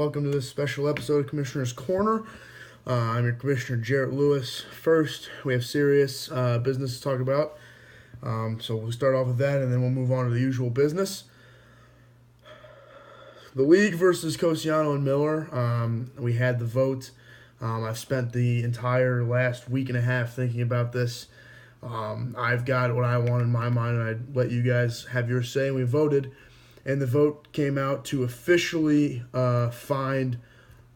welcome to this special episode of Commissioner's Corner. I'm your Commissioner, Jarrett Lewis. First, we have serious business to talk about. So we'll start off with that, and then we'll move on to the usual business. The LAAG versus Cosiano and Miller. We had the vote. I've spent the entire last week and a half thinking about this. I've got what I want in my mind, and I'd let you guys have your say. We voted, and the vote came out to officially find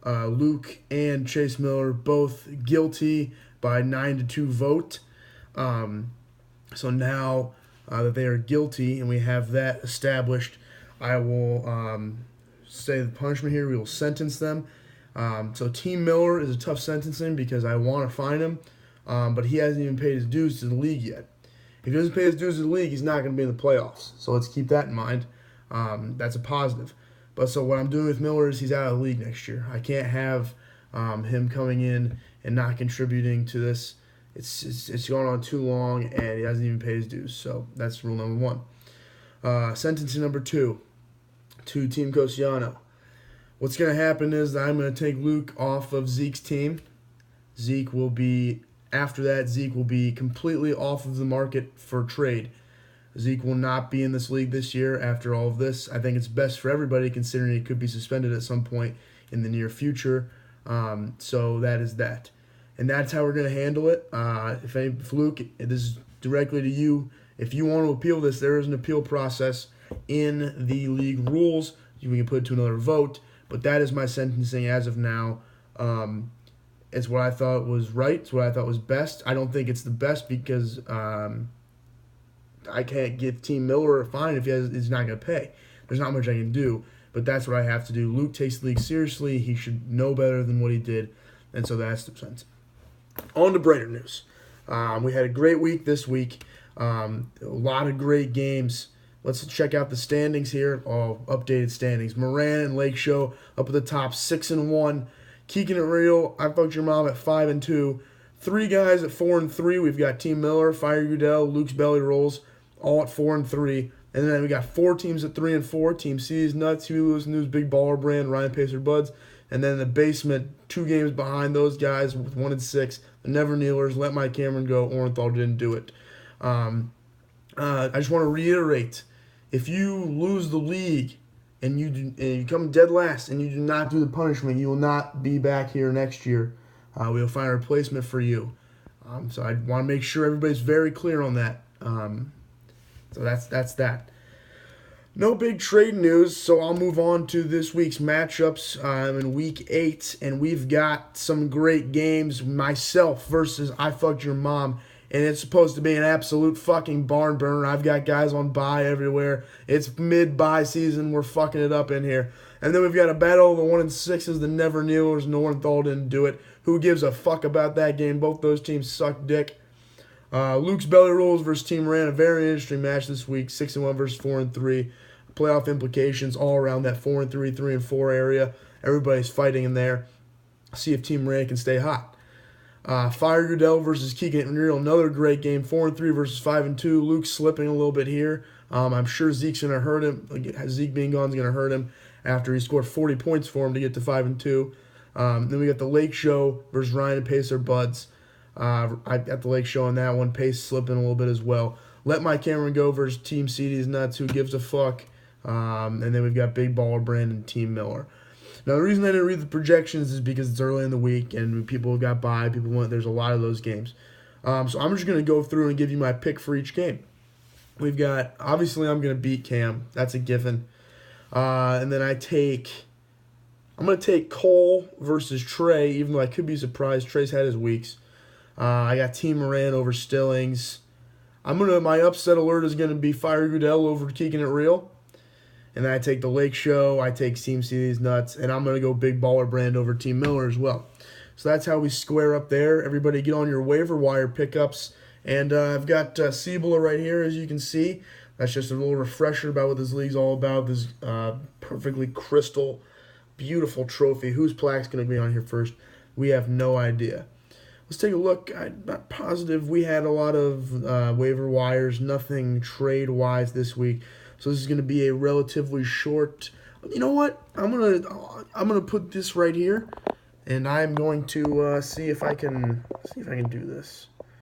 Luke and Chase Miller both guilty by 9-2 vote. So now that they are guilty and we have that established, I will say the punishment here. We will sentence them. So Team Miller is a tough sentencing because I want to fine him, but he hasn't even paid his dues to the league yet. If he doesn't pay his dues to the league, he's not going to be in the playoffs. So let's keep that in mind. That's a positive. But so what I'm doing with Miller is he's out of the league next year. I can't have him coming in and not contributing to this. It's going on too long, and he hasn't even paid his dues. So that's rule number one. Sentencing number two to Team Cosiano. What's going to happen is that I'm going to take Luke off of Zeke's team. Zeke will be completely off of the market for trade. Zeke will not be in this league this year after all of this. I think it's best for everybody considering he could be suspended at some point in the near future. So that is that. And that's how we're going to handle it. If Luke, this is directly to you. If you want to appeal this, there is an appeal process in the league rules. We can put it to another vote. But that is my sentencing as of now. It's what I thought was right. It's what I thought was best. I don't think it's the best because I can't give Team Miller a fine if he's not going to pay. There's not much I can do, but that's what I have to do. Luke takes the league seriously. He should know better than what he did, and so that's the sense. On to brighter news. We had a great week this week. A lot of great games. Let's check out the standings here. Updated standings. Moran and Lake Show up at the top, 6-1. Keeking it real. I fucked your mom at 5-2. Three guys at 4-3. We've got Team Miller, Fire Goodell, Luke's Belly Rolls, all at 4-3. And then we got four teams at 3-4. Team C's Nuts, Huey Lewis News, Big Baller Brand, Ryan Pacer Buds. And then in the basement, 2 games behind those guys with 1-6. The Never Kneelers, Let My Cameron Go. Orenthal didn't do it. I just want to reiterate, if you lose the league and you come dead last and you do not do the punishment, you will not be back here next year. We'll find a replacement for you. So I want to make sure everybody's very clear on that. So that's that. No big trade news, so I'll move on to this week's matchups. I'm in Week 8, and we've got some great games. Myself versus I Fucked Your Mom, and it's supposed to be an absolute fucking barn burner. I've got guys on bye everywhere. It's mid-bye season. We're fucking it up in here. And then we've got a battle of the 1-6s, the Never Kneelers. Northall didn't do it. Who gives a fuck about that game? Both those teams suck dick. Luke's Belly Rolls versus Team Ran, a very interesting match this week. 6-1 versus 4-3. Playoff implications all around that 4-3, 3-4 area. Everybody's fighting in there. See if Team Ran can stay hot. Fire Goodell versus Keegan and Real, another great game. 4-3 versus 5-2. Luke's slipping a little bit here. I'm sure Zeke's going to hurt him. Zeke being gone is going to hurt him after he scored 40 points for him to get to 5-2. Then we got the Lake Show versus Ryan and Pacer Buds. I got the Lake Show on that one. Pace slipping a little bit as well. Let My Cameron Go versus Team CD's Nuts. Who gives a fuck? And then we've got Big Baller Brand and Team Miller. Now, the reason I didn't read the projections is because it's early in the week and people got by. There's a lot of those games. So I'm just going to go through and give you my pick for each game. We've got, obviously, I'm going to beat Cam. That's a given. And then I'm going to take Cole versus Trey, even though I could be surprised. Trey's had his weeks. I got Team Moran over Stillings. My upset alert is going to be Fire Goodell over Keeking It Real. And then I take the Lake Show. I take Team City's Nuts. And I'm going to go Big Baller Brand over Team Miller as well. So that's how we square up there. Everybody get on your waiver wire pickups. And I've got Cibola right here, as you can see. That's just a little refresher about what this league's all about. This perfectly crystal, beautiful trophy. Whose plaque's going to be on here first? We have no idea. Let's take a look. I'm not positive. We had a lot of waiver wires, nothing trade-wise this week. So this is going to be a relatively short You know what? I'm gonna put this right here, and I'm going to see if I can do this.